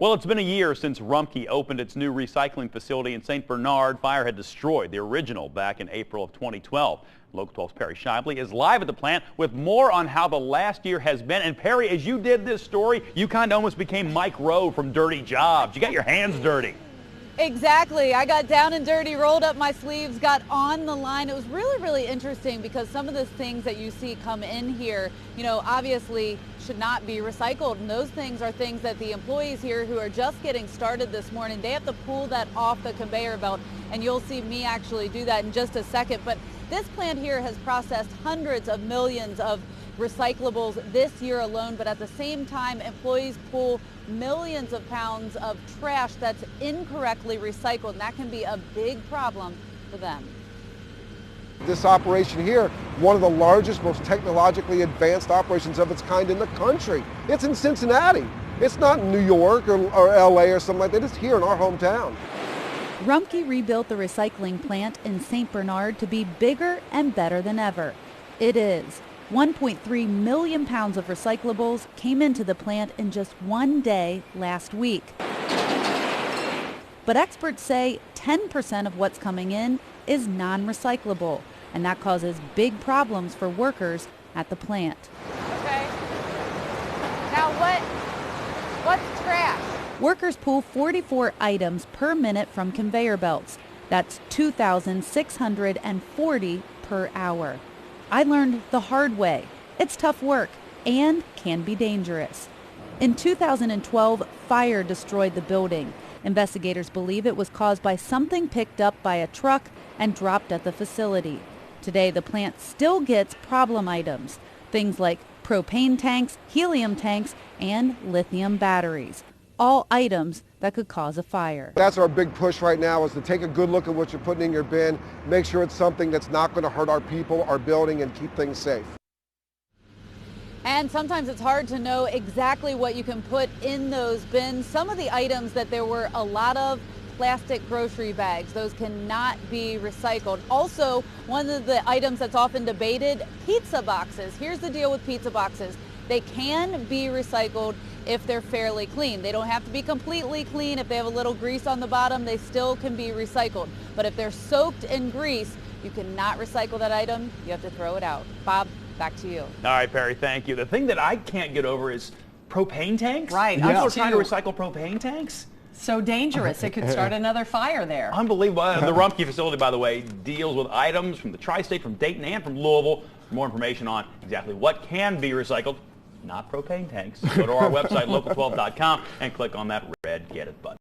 Well, it's been a year since Rumpke opened its new recycling facility in St. Bernard. Fire had destroyed the original back in April of 2012. Local 12's Perry Schaible is live at the plant with more on how the last year has been. And Perry, as you did this story, you kind of almost became Mike Rowe from Dirty Jobs. You got your hands dirty. Exactly. I got down and dirty, rolled up my sleeves, got on the line. It was really interesting because some of the things that you see come in here, obviously should not be recycled. And those things are things that the employees here who are just getting started this morning, they have to pull that off the conveyor belt. And you'll see me actually do that in just a second. But this plant here has processed hundreds of millions of recyclables this year alone, but at the same time, employees pull millions of pounds of trash that's incorrectly recycled, and that can be a big problem for them. This operation here, one of the largest, most technologically advanced operations of its kind in the country. It's in Cincinnati. It's not in New York or LA or something like that. It's here in our hometown. Rumpke rebuilt the recycling plant in St. Bernard to be bigger and better than ever. It is. 1.3 million pounds of recyclables came into the plant in just one day last week. But experts say 10% of what's coming in is non-recyclable, and that causes big problems for workers at the plant. Okay. Now what's trash? Workers pull 44 items per minute from conveyor belts. That's 2,640 per hour. I learned the hard way. It's tough work and can be dangerous. In 2012, fire destroyed the building. Investigators believe it was caused by something picked up by a truck and dropped at the facility. Today, the plant still gets problem items, things like propane tanks, helium tanks, and lithium batteries. All items that could cause a fire. That's our big push right now, is to take a good look at what you're putting in your bin, make sure it's something that's not going to hurt our people, our building, and keep things safe. And sometimes it's hard to know exactly what you can put in those bins. Some of the items that there were a lot of, plastic grocery bags, those cannot be recycled. Also, one of the items that's often debated, pizza boxes. Here's the deal with pizza boxes. They can be recycled if they're fairly clean. They don't have to be completely clean. If they have a little grease on the bottom, they still can be recycled. But if they're soaked in grease, you cannot recycle that item. You have to throw it out. Bob, back to you. All right, Perry, thank you. The thing that I can't get over is propane tanks. Right. People are trying to recycle propane tanks. So dangerous. It could start another fire there. Unbelievable. The Rumpke facility, by the way, deals with items from the tri-state, from Dayton, and from Louisville. For more information on exactly what can be recycled, not propane tanks, go to our website, local12.com, and click on that red Get It button.